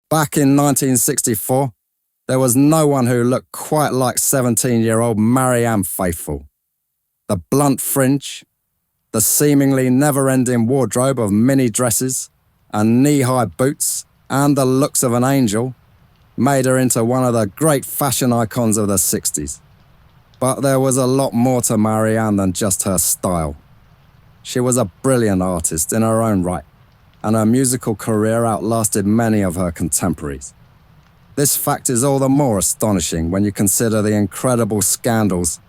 Back in 1964, there was no one who looked quite like 17-year-old Marianne Faithfull. The blunt fringe, the seemingly never-ending wardrobe of mini dresses and knee-high boots, and the looks of an angel made her into one of the great fashion icons of the 60s. But there was a lot more to Marianne than just her style. She was a brilliant artist in her own right, and her musical career outlasted many of her contemporaries. This fact is all the more astonishing when you consider the incredible scandals,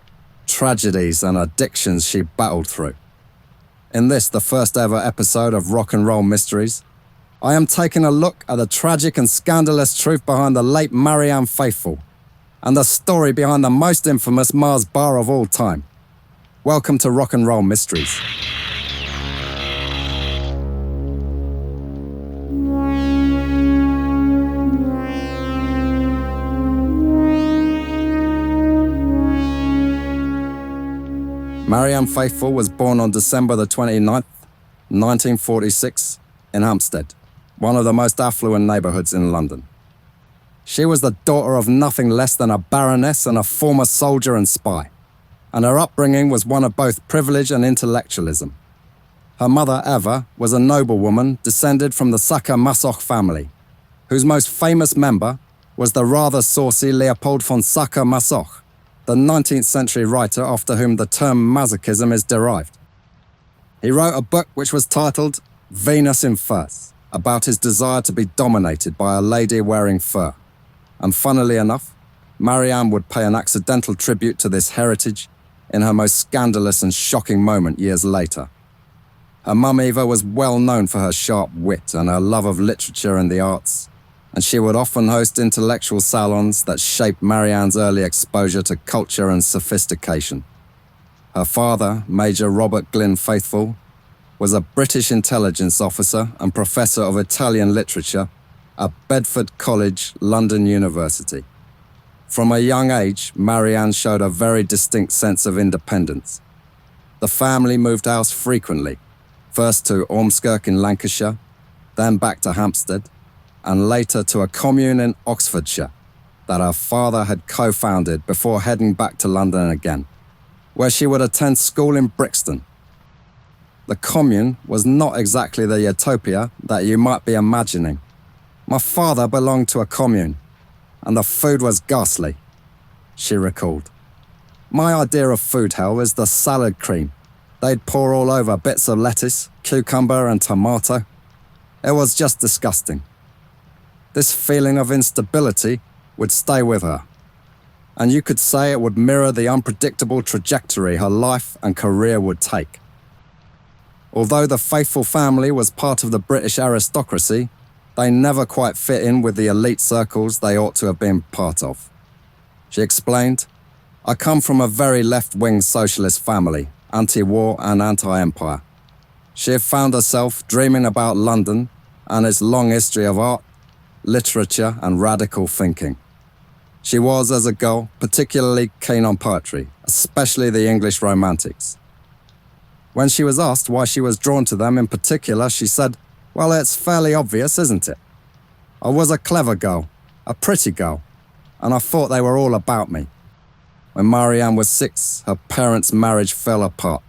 tragedies, and addictions she battled through. In this, the first ever episode of Rock and Roll Mysteries, I am taking a look at the tragic and scandalous truth behind the late Marianne Faithfull and the story behind the most infamous Mars bar of all time. Welcome to Rock and Roll Mysteries. Marianne Faithfull was born on December the 29th, 1946, in Hampstead, one of the most affluent neighbourhoods in London. She was the daughter of nothing less than a baroness and a former soldier and spy, and her upbringing was one of both privilege and intellectualism. Her mother, Eva, was a noblewoman descended from the Sacre-Masoch family, whose most famous member was the rather saucy Leopold von Sacre-Masoch, the 19th century writer after whom the term masochism is derived. He wrote a book which was titled Venus in Furs, about his desire to be dominated by a lady wearing fur. And funnily enough, Marianne would pay an accidental tribute to this heritage in her most scandalous and shocking moment years later. Her mum Eva was well known for her sharp wit and her love of literature and the arts, and she would often host intellectual salons that shaped Marianne's early exposure to culture and sophistication. Her father, Major Robert Glyn Faithfull, was a British intelligence officer and professor of Italian literature at Bedford College, London University. From a young age, Marianne showed a very distinct sense of independence. The family moved house frequently, first to Ormskirk in Lancashire, then back to Hampstead, and later to a commune in Oxfordshire that her father had co-founded before heading back to London again, where she would attend school in Brixton. The commune was not exactly the utopia that you might be imagining. My father belonged to a commune, and the food was ghastly, she recalled. My idea of food hell is the salad cream. They'd pour all over bits of lettuce, cucumber and tomato. It was just disgusting. This feeling of instability would stay with her, and you could say it would mirror the unpredictable trajectory her life and career would take. Although the Faithfull family was part of the British aristocracy, they never quite fit in with the elite circles they ought to have been part of. She explained, "I come from a very left-wing socialist family, anti-war and anti-empire." She had found herself dreaming about London and its long history of art, literature and radical thinking. She was, as a girl, particularly keen on poetry, especially the English romantics. When she was asked why she was drawn to them in particular, she said, "Well, it's fairly obvious, isn't it? I was a clever girl, a pretty girl, and I thought they were all about me." When Marianne was 6, her parents' marriage fell apart,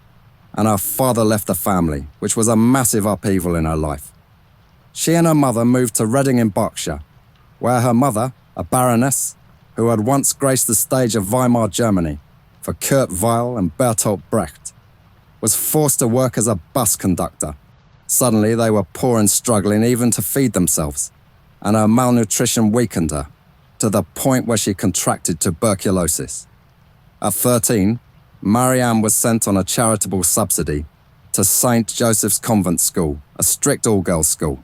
and her father left the family, which was a massive upheaval in her life. She and her mother moved to Reading in Berkshire, where her mother, a baroness, who had once graced the stage of Weimar Germany for Kurt Weill and Bertolt Brecht, was forced to work as a bus conductor. Suddenly they were poor and struggling even to feed themselves, and her malnutrition weakened her, to the point where she contracted tuberculosis. At 13, Marianne was sent on a charitable subsidy to St. Joseph's Convent School, a strict all-girls school,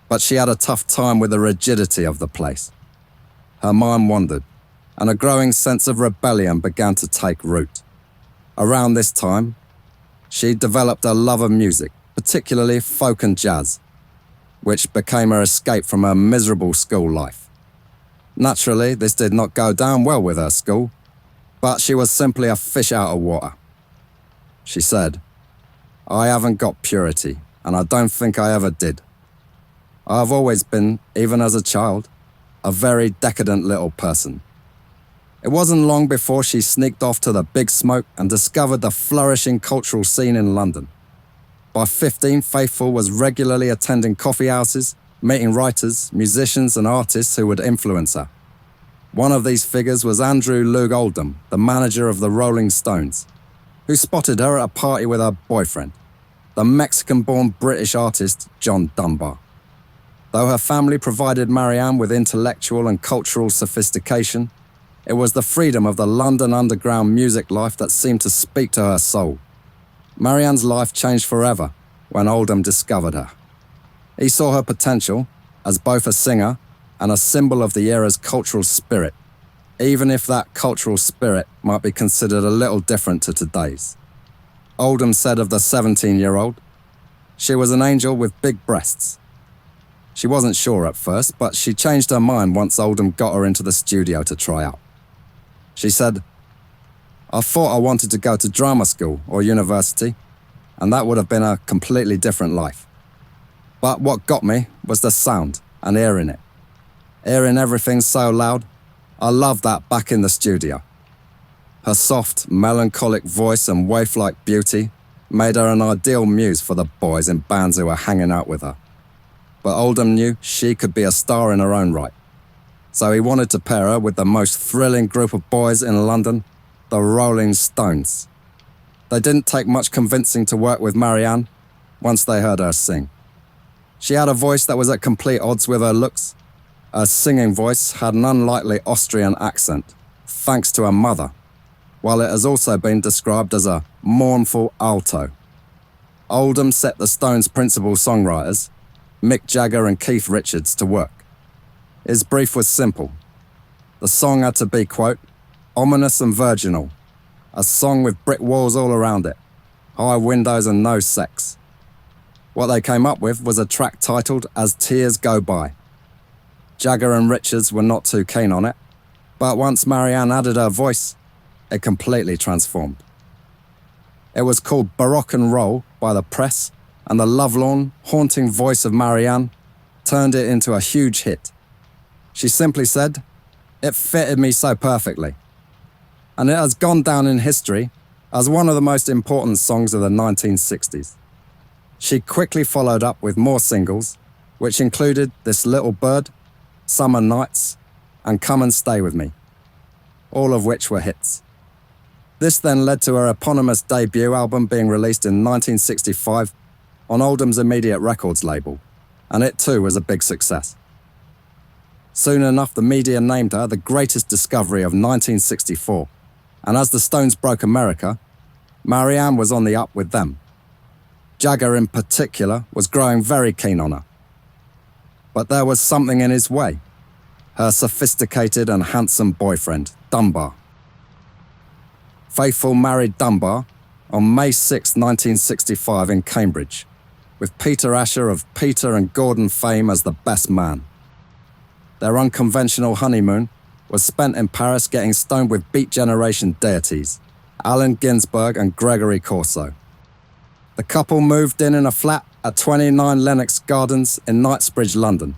but she had a tough time with the rigidity of the place. Her mind wandered, and a growing sense of rebellion began to take root. Around this time, she developed a love of music, particularly folk and jazz, which became her escape from her miserable school life. Naturally, this did not go down well with her school, but she was simply a fish out of water. She said, "I haven't got purity, and I don't think I ever did. I've always been, even as a child, a very decadent little person. It wasn't long before she sneaked off to the Big Smoke and discovered the flourishing cultural scene in London. By 15, Faithfull was regularly attending coffee houses, meeting writers, musicians and artists who would influence her. One of these figures was Andrew Loog Oldham, the manager of the Rolling Stones, who spotted her at a party with her boyfriend, the Mexican-born British artist John Dunbar. Though her family provided Marianne with intellectual and cultural sophistication, it was the freedom of the London underground music life that seemed to speak to her soul. Marianne's life changed forever when Oldham discovered her. He saw her potential as both a singer and a symbol of the era's cultural spirit, even if that cultural spirit might be considered a little different to today's. Oldham said of the 17-year-old, "She was an angel with big breasts." She wasn't sure at first, but she changed her mind once Oldham got her into the studio to try out. She said, "I thought I wanted to go to drama school or university, and that would have been a completely different life. But what got me was the sound and hearing it. Hearing everything so loud, I loved that back in the studio." Her soft, melancholic voice and waif-like beauty made her an ideal muse for the boys in bands who were hanging out with her. But Oldham knew she could be a star in her own right. So he wanted to pair her with the most thrilling group of boys in London, the Rolling Stones. They didn't take much convincing to work with Marianne once they heard her sing. She had a voice that was at complete odds with her looks. Her singing voice had an unlikely Austrian accent, thanks to her mother, while it has also been described as a mournful alto. Oldham set the Stones' principal songwriters, Mick Jagger and Keith Richards, to work. His brief was simple. The song had to be, quote, "ominous and virginal, a song with brick walls all around it, high windows and no sex." What they came up with was a track titled As Tears Go By. Jagger and Richards were not too keen on it, but once Marianne added her voice, it completely transformed. It was called Baroque and Roll by the press, and the lovelorn, haunting voice of Marianne turned it into a huge hit. She simply said, "It fitted me so perfectly." And it has gone down in history as one of the most important songs of the 1960s. She quickly followed up with more singles, which included This Little Bird, Summer Nights, and Come and Stay With Me, all of which were hits. This then led to her eponymous debut album being released in 1965 on Oldham's Immediate Records label, and it too was a big success. Soon enough, the media named her the greatest discovery of 1964, and as the Stones broke America, Marianne was on the up with them. Jagger in particular was growing very keen on her. But there was something in his way: her sophisticated and handsome boyfriend, Dunbar. Faithfull married Dunbar on May 6, 1965 in Cambridge, with Peter Asher of Peter and Gordon fame as the best man. Their unconventional honeymoon was spent in Paris getting stoned with Beat Generation deities, Allen Ginsberg and Gregory Corso. The couple moved in a flat at 29 Lenox Gardens in Knightsbridge, London.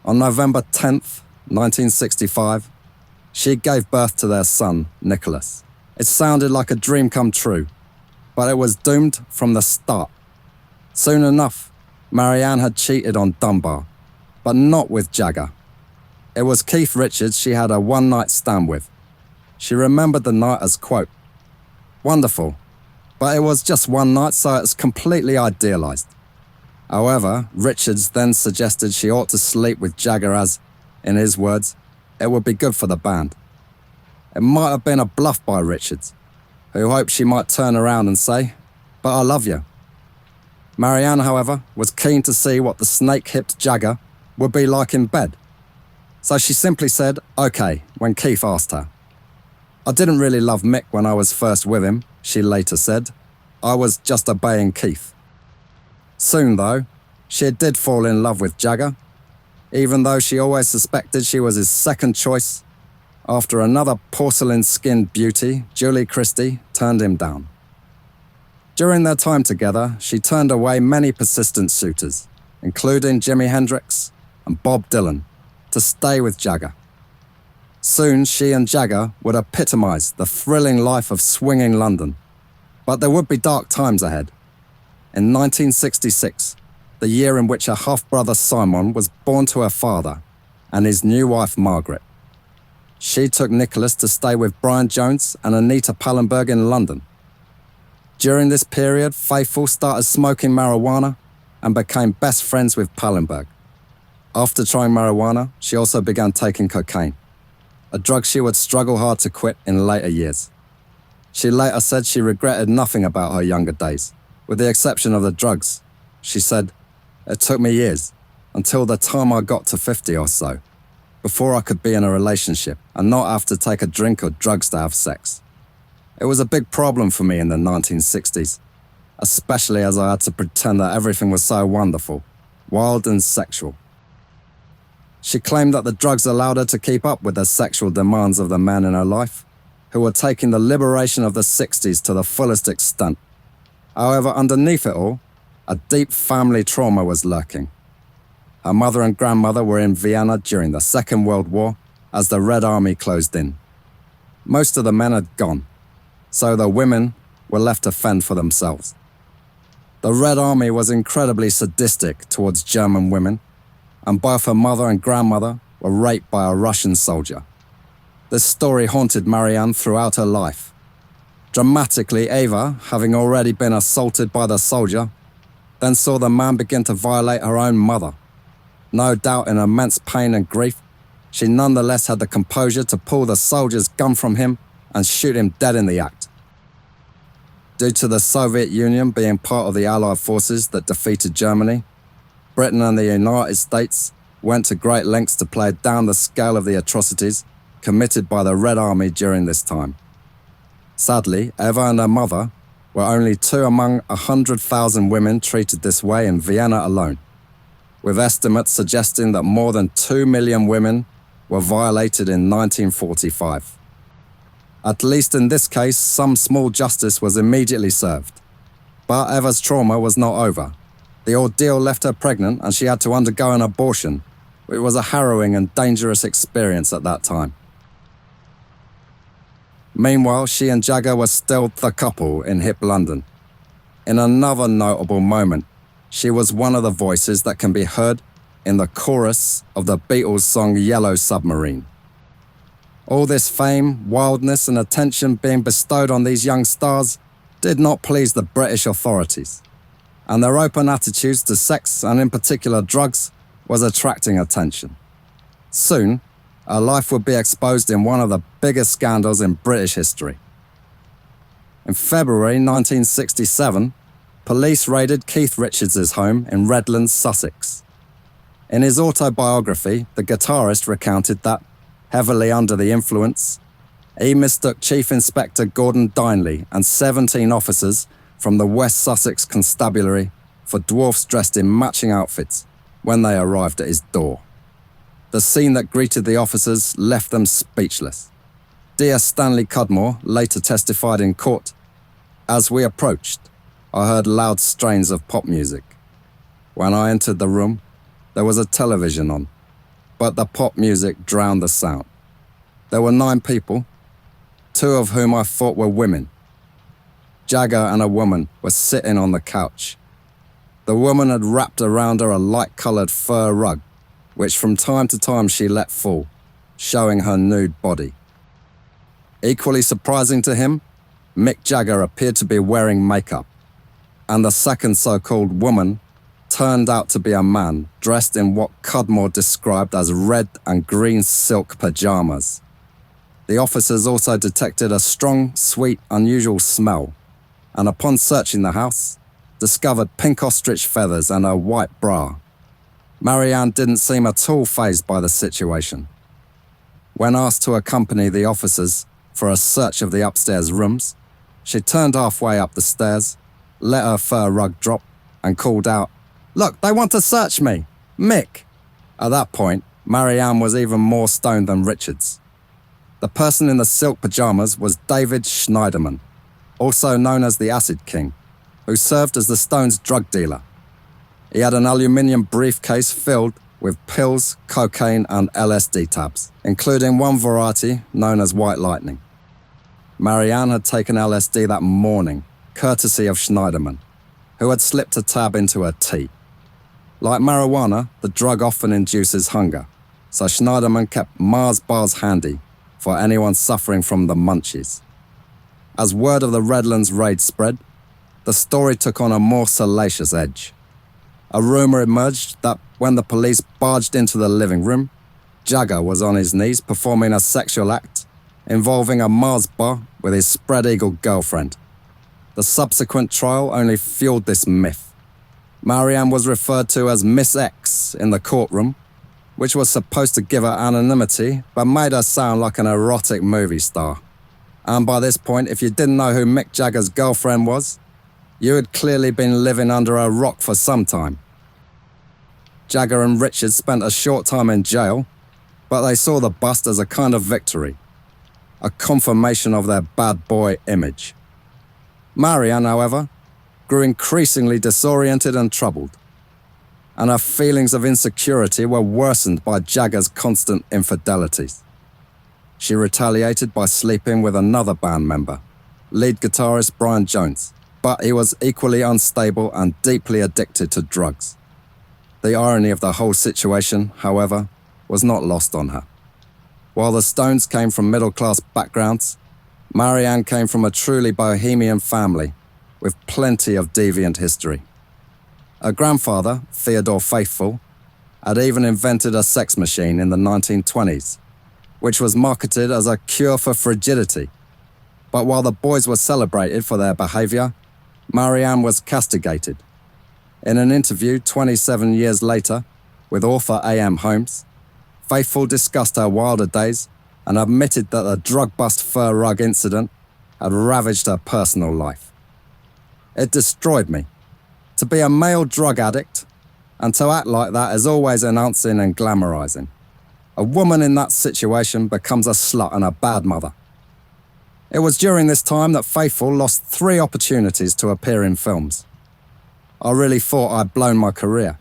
On November 10th, 1965, she gave birth to their son, Nicholas. It sounded like a dream come true, but it was doomed from the start. Soon enough, Marianne had cheated on Dunbar, but not with Jagger. It was Keith Richards she had a one-night stand with. She remembered the night as, quote, "wonderful, but it was just one night, so it's completely idealised." However, Richards then suggested she ought to sleep with Jagger as, in his words, it would be good for the band. It might have been a bluff by Richards, who hoped she might turn around and say, "But I love you." Marianne, however, was keen to see what the snake-hipped Jagger would be like in bed. So she simply said, "okay," when Keith asked her. "I didn't really love Mick when I was first with him," she later said. "I was just obeying Keith." Soon, though, she did fall in love with Jagger, even though she always suspected she was his second choice after another porcelain-skinned beauty, Julie Christie, turned him down. During their time together, she turned away many persistent suitors, including Jimi Hendrix and Bob Dylan, to stay with Jagger. Soon she and Jagger would epitomise the thrilling life of swinging London. But there would be dark times ahead. In 1966, the year in which her half-brother Simon was born to her father and his new wife Margaret, she took Nicholas to stay with Brian Jones and Anita Pallenberg in London. During this period, Faithfull started smoking marijuana and became best friends with Pallenberg. After trying marijuana, she also began taking cocaine, a drug she would struggle hard to quit in later years. She later said she regretted nothing about her younger days, with the exception of the drugs. She said, "It took me years, until the time I got to 50 or so, before I could be in a relationship and not have to take a drink or drugs to have sex. It was a big problem for me in the 1960s, especially as I had to pretend that everything was so wonderful, wild and sexual." She claimed that the drugs allowed her to keep up with the sexual demands of the men in her life, who were taking the liberation of the 60s to the fullest extent. However, underneath it all, a deep family trauma was lurking. Her mother and grandmother were in Vienna during the Second World War as the Red Army closed in. Most of the men had gone, so the women were left to fend for themselves. The Red Army was incredibly sadistic towards German women, and both her mother and grandmother were raped by a Russian soldier. This story haunted Marianne throughout her life. Dramatically, Eva, having already been assaulted by the soldier, then saw the man begin to violate her own mother. No doubt in immense pain and grief, she nonetheless had the composure to pull the soldier's gun from him and shoot him dead in the act. Due to the Soviet Union being part of the Allied forces that defeated Germany, Britain and the United States went to great lengths to play down the scale of the atrocities committed by the Red Army during this time. Sadly, Eva and her mother were only two among 100,000 women treated this way in Vienna alone, with estimates suggesting that more than 2 million women were violated in 1945. At least in this case, some small justice was immediately served. But Eva's trauma was not over. The ordeal left her pregnant and she had to undergo an abortion, which was a harrowing and dangerous experience at that time. Meanwhile, she and Jagger were still the couple in hip London. In another notable moment, she was one of the voices that can be heard in the chorus of the Beatles' song Yellow Submarine. All this fame, wildness and attention being bestowed on these young stars did not please the British authorities, and their open attitudes to sex and in particular drugs was attracting attention. Soon, her life would be exposed in one of the biggest scandals in British history. In February 1967, police raided Keith Richards' home in Redlands, Sussex. In his autobiography, the guitarist recounted that, heavily under the influence, he mistook Chief Inspector Gordon Dineley and 17 officers from the West Sussex Constabulary for dwarfs dressed in matching outfits when they arrived at his door. The scene that greeted the officers left them speechless. Dear Stanley Cudmore later testified in court, "As we approached, I heard loud strains of pop music. When I entered the room, there was a television on, but the pop music drowned the sound. There were 9 people, 2 of whom I thought were women. Jagger and a woman were sitting on the couch. The woman had wrapped around her a light-coloured fur rug, which from time to time she let fall, showing her nude body." Equally surprising to him, Mick Jagger appeared to be wearing makeup, and the second so-called woman turned out to be a man dressed in what Cudmore described as red and green silk pajamas. The officers also detected a strong, sweet, unusual smell, and upon searching the house, discovered pink ostrich feathers and a white bra. Marianne didn't seem at all fazed by the situation. When asked to accompany the officers for a search of the upstairs rooms, she turned halfway up the stairs, let her fur rug drop, and called out, "Look, they want to search me! Mick!" At that point, Marianne was even more stoned than Richards. The person in the silk pajamas was David Schneiderman, also known as the Acid King, who served as the Stones' drug dealer. He had an aluminium briefcase filled with pills, cocaine, and LSD tabs, including one variety known as White Lightning. Marianne had taken LSD that morning, courtesy of Schneiderman, who had slipped a tab into her tea. Like marijuana, the drug often induces hunger, so Schneiderman kept Mars bars handy for anyone suffering from the munchies. As word of the Redlands raid spread, the story took on a more salacious edge. A rumor emerged that when the police barged into the living room, Jagger was on his knees performing a sexual act involving a Mars bar with his spread eagle girlfriend. The subsequent trial only fueled this myth. Marianne was referred to as Miss X in the courtroom, which was supposed to give her anonymity but made her sound like an erotic movie star. And by this point, if you didn't know who Mick Jagger's girlfriend was, you had clearly been living under a rock for some time. Jagger and Richard spent a short time in jail, but they saw the bust as a kind of victory, a confirmation of their bad boy image. Marianne, however, grew increasingly disoriented and troubled, and her feelings of insecurity were worsened by Jagger's constant infidelities. She retaliated by sleeping with another band member, lead guitarist Brian Jones, but he was equally unstable and deeply addicted to drugs. The irony of the whole situation, however, was not lost on her. While the Stones came from middle-class backgrounds, Marianne came from a truly bohemian family with plenty of deviant history. Her grandfather, Theodore Faithfull, had even invented a sex machine in the 1920s, which was marketed as a cure for frigidity. But while the boys were celebrated for their behavior, Marianne was castigated. In an interview 27 years later with author A.M. Holmes, Faithfull discussed her wilder days and admitted that the drug bust fur rug incident had ravaged her personal life. It destroyed me. To be a male drug addict and to act like that is always announcing and glamorizing. A woman in that situation becomes a slut and a bad mother. It was during this time that Faithfull lost 3 opportunities to appear in films. I really thought I'd blown my career.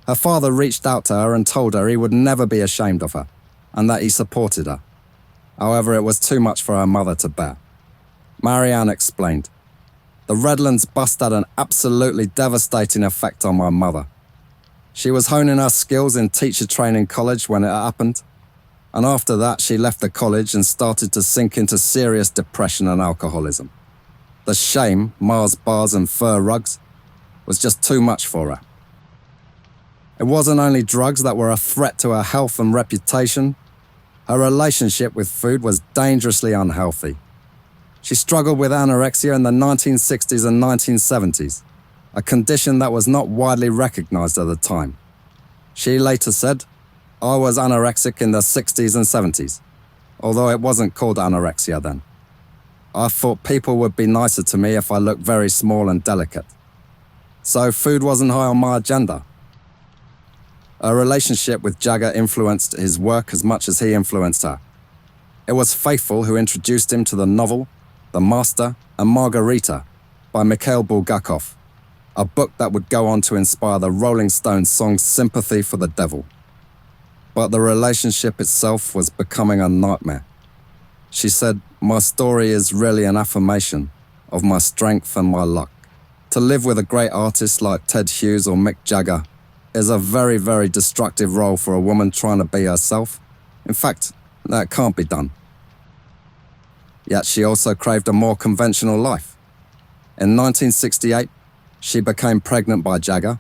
Her father reached out to her and told her he would never be ashamed of her, and that he supported her. However, it was too much for her mother to bear. Marianne explained, "The Redlands bust had an absolutely devastating effect on my mother. She was honing her skills in teacher training college when it happened, and after that she left the college and started to sink into serious depression and alcoholism. The shame, Mars bars and fur rugs, was just too much for her. It wasn't only drugs that were a threat to her health and reputation. Her relationship with food was dangerously unhealthy. She struggled with anorexia in the 1960s and 1970s, a condition that was not widely recognized at the time. She later said, "I was anorexic in the 60s and 70s, although it wasn't called anorexia then. I thought people would be nicer to me if I looked very small and delicate. So food wasn't high on my agenda." Her relationship with Jagger influenced his work as much as he influenced her. It was Faithfull who introduced him to the novel The Master and Margarita by Mikhail Bulgakov, a book that would go on to inspire the Rolling Stones song Sympathy for the Devil. But the relationship itself was becoming a nightmare. She said, "My story is really an affirmation of my strength and my luck. To live with a great artist like Ted Hughes or Mick Jagger is a very, very destructive role for a woman trying to be herself. In fact, that can't be done." Yet she also craved a more conventional life. In 1968, she became pregnant by Jagger,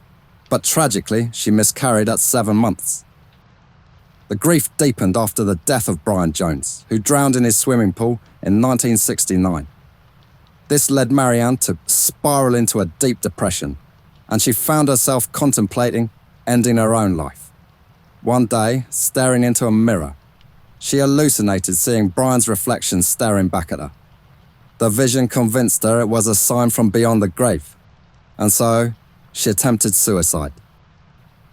but tragically, she miscarried at 7 months. The grief deepened after the death of Brian Jones, who drowned in his swimming pool in 1969. This led Marianne to spiral into a deep depression, and she found herself contemplating ending her own life. One day, staring into a mirror, she hallucinated seeing Brian's reflection staring back at her. The vision convinced her it was a sign from beyond the grave, and so she attempted suicide.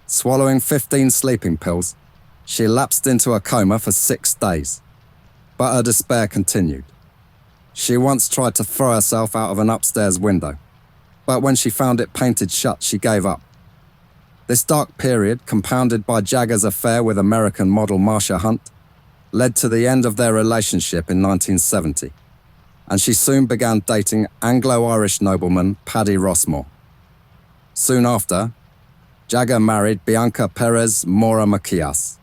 Swallowing 15 sleeping pills, she lapsed into a coma for 6 days, but her despair continued. She once tried to throw herself out of an upstairs window, but when she found it painted shut, she gave up. This dark period, compounded by Jagger's affair with American model Marsha Hunt, led to the end of their relationship in 1970, and she soon began dating Anglo-Irish nobleman Paddy Rossmore. Soon after, Jagger married Bianca Perez Mora Macias,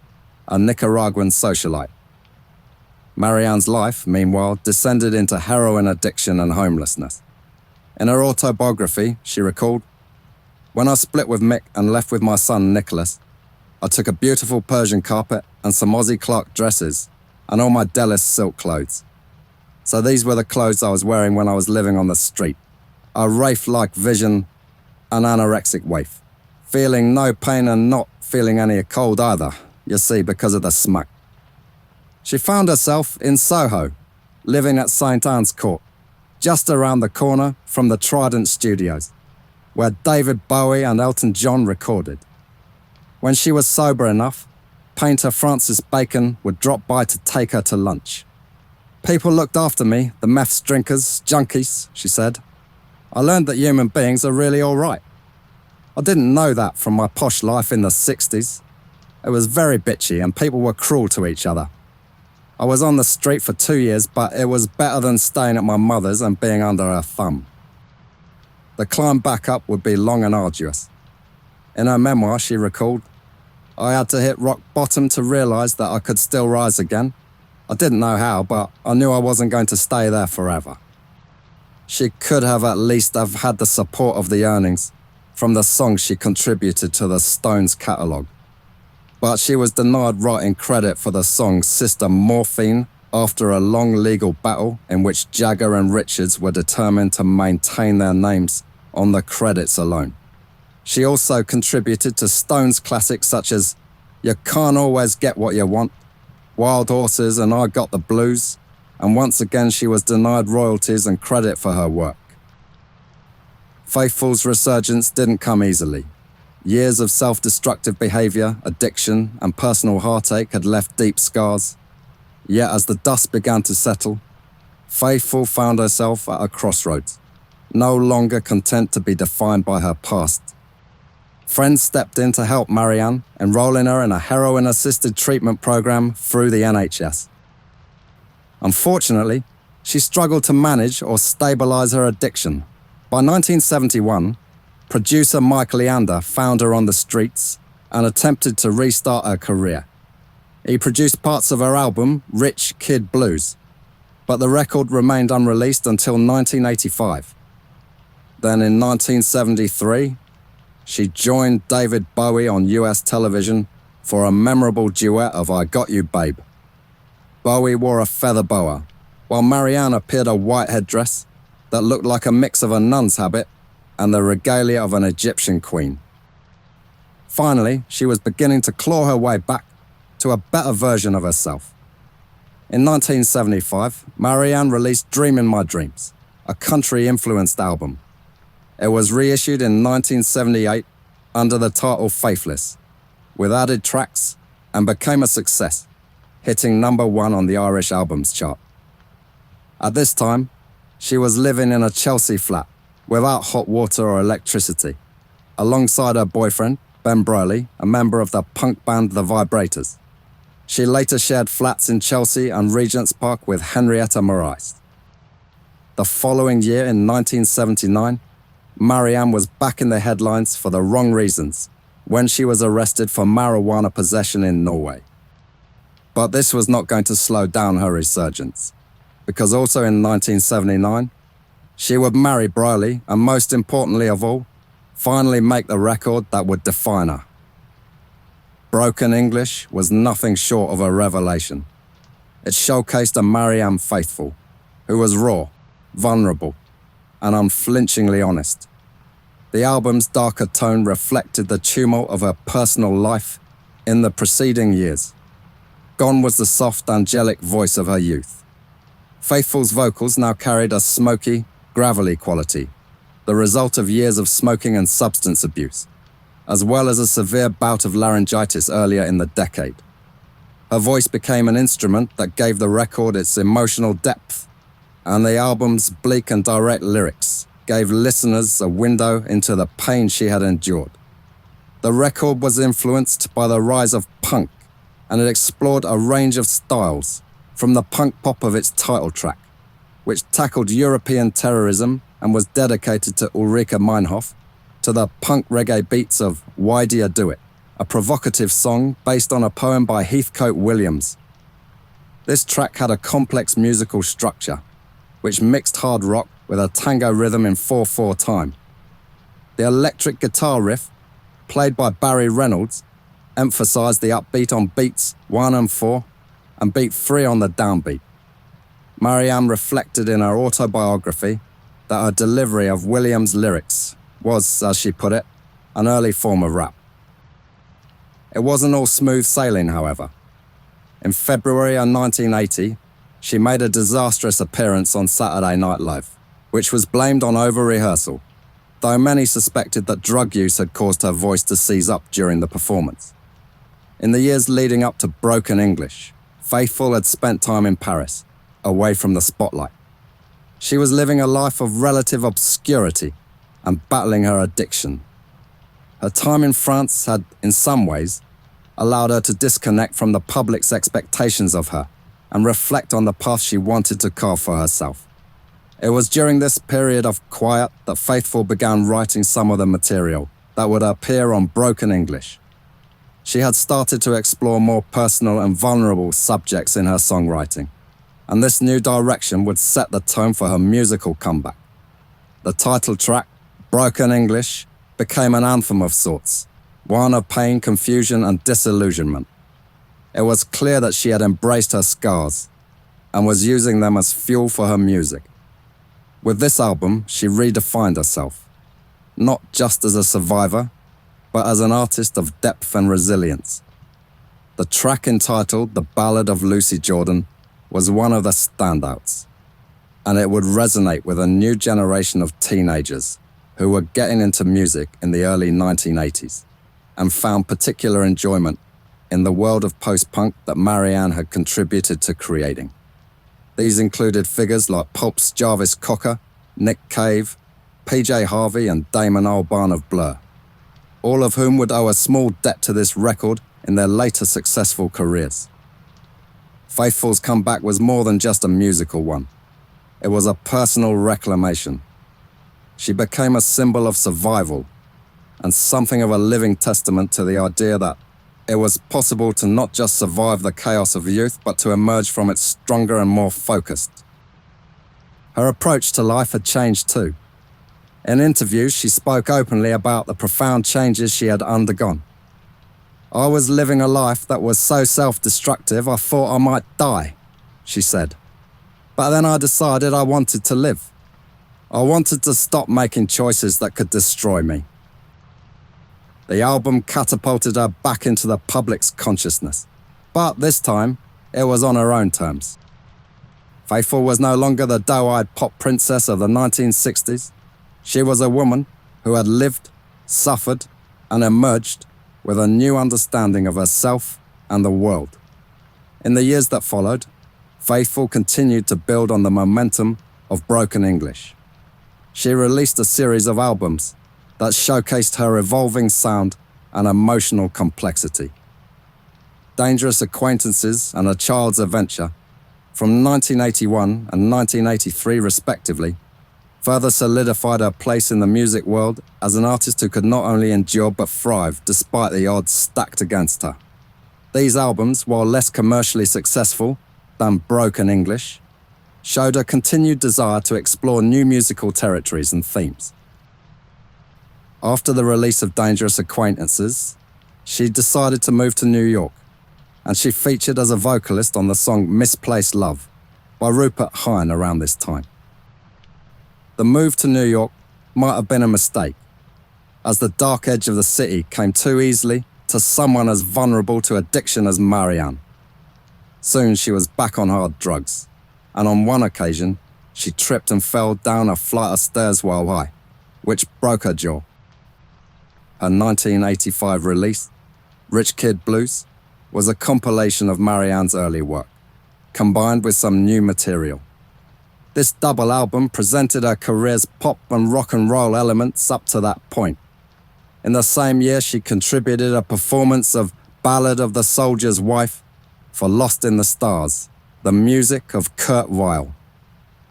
a Nicaraguan socialite. Marianne's life, meanwhile, descended into heroin addiction and homelessness. In her autobiography, she recalled, "When I split with Mick and left with my son Nicholas, I took a beautiful Persian carpet and some Aussie Clark dresses and all my Dellis silk clothes. So these were the clothes I was wearing when I was living on the street. A wraith-like vision, an anorexic waif. Feeling no pain and not feeling any cold either, you see, because of the smoke." She found herself in Soho, living at St. Anne's Court, just around the corner from the Trident Studios, where David Bowie and Elton John recorded. When she was sober enough, painter Francis Bacon would drop by to take her to lunch. "People looked after me, the meths drinkers, junkies," she said. "I learned that human beings are really all right. I didn't know that from my posh life in the 60s. It was very bitchy and people were cruel to each other. I was on the street for 2 years, but it was better than staying at my mother's and being under her thumb." The climb back up would be long and arduous. In her memoir, she recalled, "I had to hit rock bottom to realise that I could still rise again. I didn't know how, but I knew I wasn't going to stay there forever." She could have at least have had the support of the earnings from the songs she contributed to the Stones catalogue. But she was denied writing credit for the song Sister Morphine after a long legal battle in which Jagger and Richards were determined to maintain their names on the credits alone. She also contributed to Stones classics such as You Can't Always Get What You Want, Wild Horses and I Got the Blues, and once again she was denied royalties and credit for her work. Faithfull's resurgence didn't come easily. Years of self-destructive behaviour, addiction, and personal heartache had left deep scars. Yet as the dust began to settle, Faithfull found herself at a crossroads, no longer content to be defined by her past. Friends stepped in to help Marianne, enrolling her in a heroin-assisted treatment program through the NHS. Unfortunately, she struggled to manage or stabilise her addiction. By 1971, producer Mike Leander found her on the streets and attempted to restart her career. He produced parts of her album, Rich Kid Blues, but the record remained unreleased until 1985. Then in 1973, she joined David Bowie on US television for a memorable duet of I Got You Babe. Bowie wore a feather boa, while Marianne appeared a white headdress that looked like a mix of a nun's habit and the regalia of an Egyptian queen. Finally, she was beginning to claw her way back to a better version of herself. In 1975, Marianne released Dream in My Dreams, a country-influenced album. It was reissued in 1978 under the title Faithless, with added tracks, and became a success, hitting #1 on the Irish Albums chart. At this time, she was living in a Chelsea flat without hot water or electricity, alongside her boyfriend, Ben Brierley, a member of the punk band The Vibrators. She later shared flats in Chelsea and Regent's Park with Henrietta Morais. The following year, in 1979, Marianne was back in the headlines for the wrong reasons when she was arrested for marijuana possession in Norway. But this was not going to slow down her resurgence, because also in 1979, she would marry Brierley and, most importantly of all, finally make the record that would define her. Broken English was nothing short of a revelation. It showcased a Marianne Faithfull, who was raw, vulnerable, and unflinchingly honest. The album's darker tone reflected the tumult of her personal life in the preceding years. Gone was the soft, angelic voice of her youth. Faithfull's vocals now carried a smoky, gravelly quality, the result of years of smoking and substance abuse, as well as a severe bout of laryngitis earlier in the decade. Her voice became an instrument that gave the record its emotional depth, and the album's bleak and direct lyrics gave listeners a window into the pain she had endured. The record was influenced by the rise of punk, and it explored a range of styles, from the punk pop of its title track, which tackled European terrorism and was dedicated to Ulrike Meinhof, to the punk reggae beats of Why Do You Do It, a provocative song based on a poem by Heathcote Williams. This track had a complex musical structure, which mixed hard rock with a tango rhythm in 4/4 time. The electric guitar riff, played by Barry Reynolds, emphasized the upbeat on beats 1 and 4, and beat 3 on the downbeat. Marianne reflected in her autobiography that her delivery of Williams' lyrics was, as she put it, an early form of rap. It wasn't all smooth sailing, however. In February of 1980, she made a disastrous appearance on Saturday Night Live, which was blamed on over-rehearsal, though many suspected that drug use had caused her voice to seize up during the performance. In the years leading up to Broken English, Faithfull had spent time in Paris, away from the spotlight. She was living a life of relative obscurity and battling her addiction. Her time in France had, in some ways, allowed her to disconnect from the public's expectations of her and reflect on the path she wanted to carve for herself. It was during this period of quiet that Faithfull began writing some of the material that would appear on Broken English. She had started to explore more personal and vulnerable subjects in her songwriting, and this new direction would set the tone for her musical comeback. The title track, Broken English, became an anthem of sorts, one of pain, confusion, and disillusionment. It was clear that she had embraced her scars and was using them as fuel for her music. With this album, she redefined herself, not just as a survivor, but as an artist of depth and resilience. The track entitled The Ballad of Lucy Jordan was one of the standouts, and it would resonate with a new generation of teenagers who were getting into music in the early 1980s and found particular enjoyment in the world of post-punk that Marianne had contributed to creating. These included figures like Pulp's Jarvis Cocker, Nick Cave, PJ Harvey and Damon Albarn of Blur, all of whom would owe a small debt to this record in their later successful careers. Faithfull's comeback was more than just a musical one. It was a personal reclamation. She became a symbol of survival and something of a living testament to the idea that it was possible to not just survive the chaos of youth, but to emerge from it stronger and more focused. Her approach to life had changed too. In interviews, she spoke openly about the profound changes she had undergone. "I was living a life that was so self-destructive I thought I might die," she said. "But then I decided I wanted to live. I wanted to stop making choices that could destroy me." The album catapulted her back into the public's consciousness, but this time, it was on her own terms. Faithfull was no longer the doe-eyed pop princess of the 1960s. She was a woman who had lived, suffered, and emerged with a new understanding of herself and the world. In the years that followed, Faithfull continued to build on the momentum of Broken English. She released a series of albums that showcased her evolving sound and emotional complexity. Dangerous Acquaintances and A Child's Adventure, from 1981 and 1983 respectively, further solidified her place in the music world as an artist who could not only endure but thrive despite the odds stacked against her. These albums, while less commercially successful than Broken English, showed a continued desire to explore new musical territories and themes. After the release of Dangerous Acquaintances, she decided to move to New York, and she featured as a vocalist on the song Misplaced Love by Rupert Hine around this time. The move to New York might have been a mistake, as the dark edge of the city came too easily to someone as vulnerable to addiction as Marianne. Soon she was back on hard drugs, and on one occasion, she tripped and fell down a flight of stairs while high, which broke her jaw. Her 1985 release, Rich Kid Blues, was a compilation of Marianne's early work, combined with some new material. This double album presented her career's pop and rock and roll elements up to that point. In the same year, she contributed a performance of Ballad of the Soldier's Wife for Lost in the Stars, the music of Kurt Weill,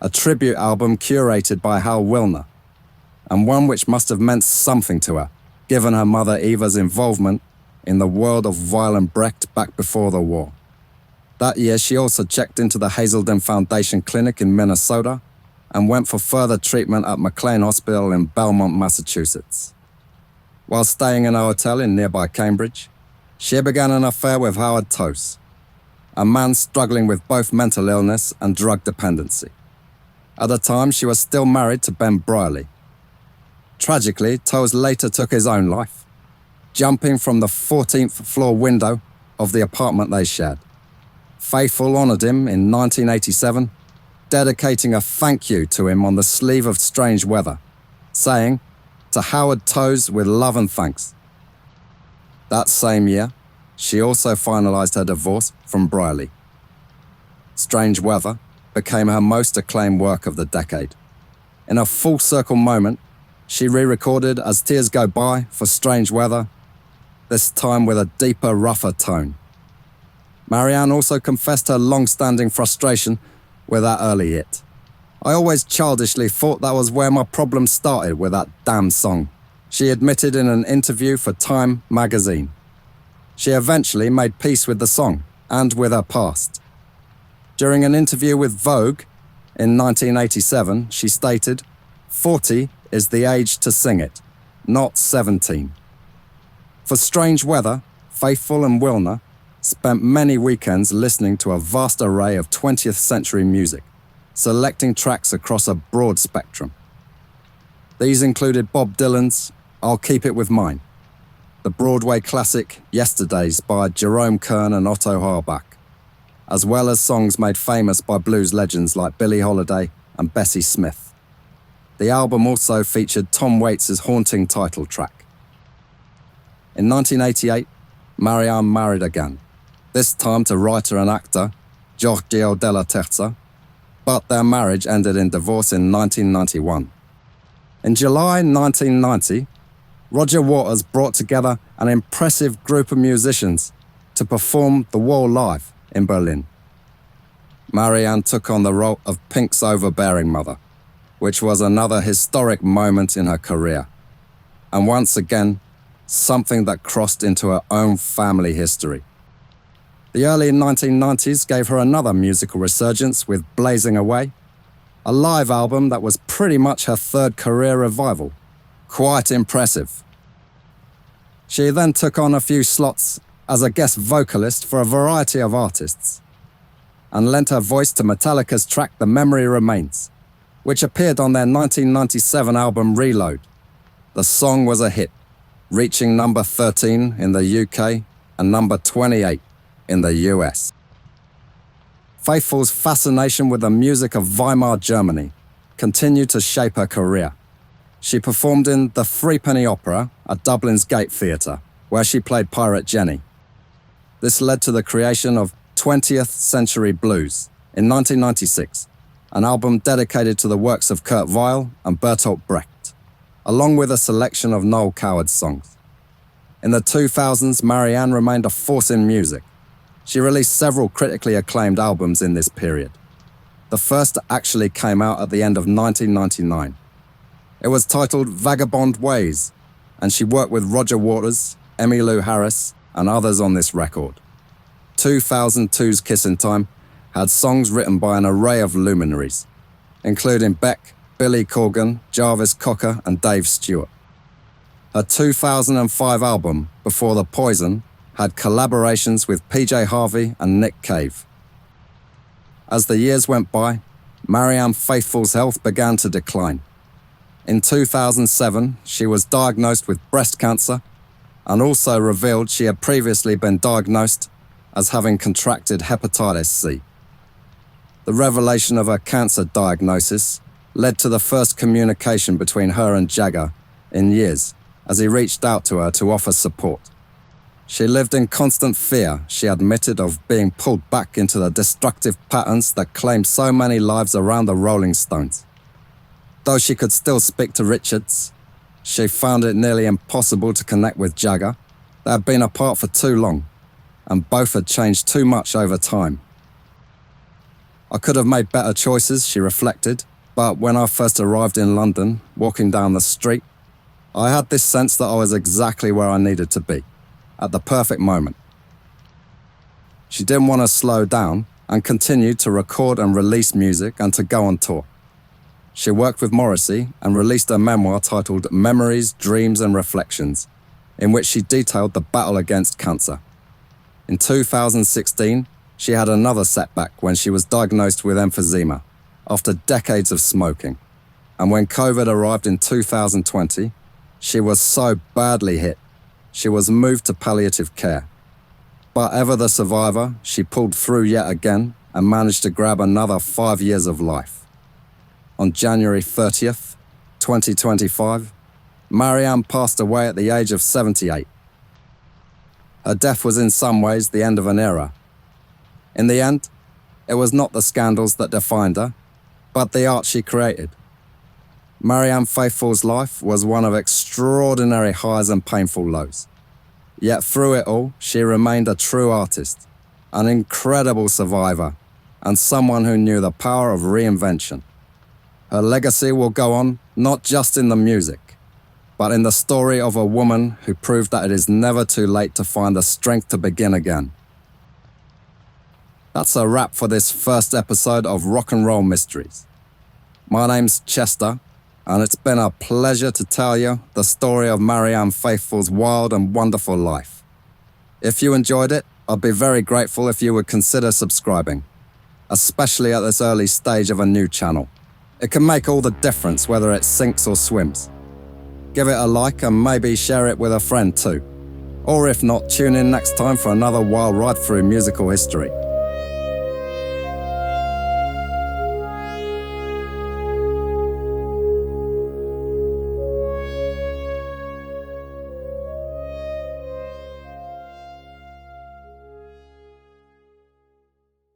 a tribute album curated by Hal Wilner, and one which must have meant something to her, given her mother Eva's involvement in the world of Weill and Brecht back before the war. That year, she also checked into the Hazelden Foundation Clinic in Minnesota and went for further treatment at McLean Hospital in Belmont, Massachusetts. While staying in a hotel in nearby Cambridge, she began an affair with Howard Tose, a man struggling with both mental illness and drug dependency. At the time, she was still married to Ben Brierley. Tragically, Tose later took his own life, jumping from the 14th floor window of the apartment they shared. Faithfull honored him in 1987, dedicating a thank you to him on the sleeve of Strange Weather, saying, "To Howard Tose with love and thanks." That same year, she also finalized her divorce from Brierley. Strange Weather became her most acclaimed work of the decade. In a full circle moment, she re-recorded As Tears Go By for Strange Weather, this time with a deeper, rougher tone. Marianne also confessed her long-standing frustration with that early hit. "I always childishly thought that was where my problem started with that damn song," she admitted in an interview for Time magazine. She eventually made peace with the song and with her past. During an interview with Vogue in 1987, she stated, "40 is the age to sing it, not 17. For Strange Weather, Faithfull and Wilner spent many weekends listening to a vast array of 20th century music, selecting tracks across a broad spectrum. These included Bob Dylan's I'll Keep It With Mine, the Broadway classic Yesterdays by Jerome Kern and Otto Harbach, as well as songs made famous by blues legends like Billie Holiday and Bessie Smith. The album also featured Tom Waits' haunting title track. In 1988, Marianne married again, this time to writer and actor Giorgio della Terza, but their marriage ended in divorce in 1991. In July 1990, Roger Waters brought together an impressive group of musicians to perform The Wall live in Berlin. Marianne took on the role of Pink's overbearing mother, which was another historic moment in her career, and once again, something that crossed into her own family history. The early 1990s gave her another musical resurgence with Blazing Away, a live album that was pretty much her third career revival. Quite impressive. She then took on a few slots as a guest vocalist for a variety of artists, and lent her voice to Metallica's track The Memory Remains, which appeared on their 1997 album Reload. The song was a hit, reaching number 13 in the UK and number 28 in the US. Faithfull's fascination with the music of Weimar Germany continued to shape her career. She performed in the Threepenny Opera at Dublin's Gate Theatre, where she played Pirate Jenny. This led to the creation of 20th Century Blues in 1996, an album dedicated to the works of Kurt Weill and Bertolt Brecht, along with a selection of Noel Coward's songs. In the 2000s, Marianne remained a force in music. She released several critically acclaimed albums in this period. The first actually came out at the end of 1999. It was titled Vagabond Ways, and she worked with Roger Waters, Emmylou Harris, and others on this record. 2002's Kissin' Time had songs written by an array of luminaries, including Beck, Billy Corgan, Jarvis Cocker, and Dave Stewart. Her 2005 album, Before the Poison, had collaborations with PJ Harvey and Nick Cave. As the years went by, Marianne Faithfull's health began to decline. In 2007, she was diagnosed with breast cancer and also revealed she had previously been diagnosed as having contracted hepatitis C. The revelation of her cancer diagnosis led to the first communication between her and Jagger in years, as he reached out to her to offer support. She lived in constant fear, she admitted, of being pulled back into the destructive patterns that claimed so many lives around the Rolling Stones. Though she could still speak to Richards, She found it nearly impossible to connect with Jagger. They had been apart for too long, and both had changed too much over time. I could have made better choices, she reflected, but when I first arrived in London, walking down the street, I had this sense that I was exactly where I needed to be, at the perfect moment. She didn't want to slow down and continued to record and release music and to go on tour. She worked with Morrissey and released a memoir titled Memories, Dreams and Reflections, in which she detailed the battle against cancer. In 2016, she had another setback when she was diagnosed with emphysema after decades of smoking. And when COVID arrived in 2020, she was so badly hit, she was moved to palliative care. But ever the survivor, she pulled through yet again and managed to grab another 5 years of life. On January 30th, 2025, Marianne passed away at the age of 78. Her death was in some ways the end of an era. In the end, it was not the scandals that defined her, but the art she created. Marianne Faithfull's life was one of extraordinary highs and painful lows. Yet through it all, she remained a true artist, an incredible survivor, and someone who knew the power of reinvention. Her legacy will go on not just in the music, but in the story of a woman who proved that it is never too late to find the strength to begin again. That's a wrap for this first episode of Rock and Roll Mysteries. My name's Chester, and it's been a pleasure to tell you the story of Marianne Faithfull's wild and wonderful life. If you enjoyed it, I'd be very grateful if you would consider subscribing, especially at this early stage of a new channel. It can make all the difference whether it sinks or swims. Give it a like and maybe share it with a friend too. Or if not, tune in next time for another wild ride through musical history.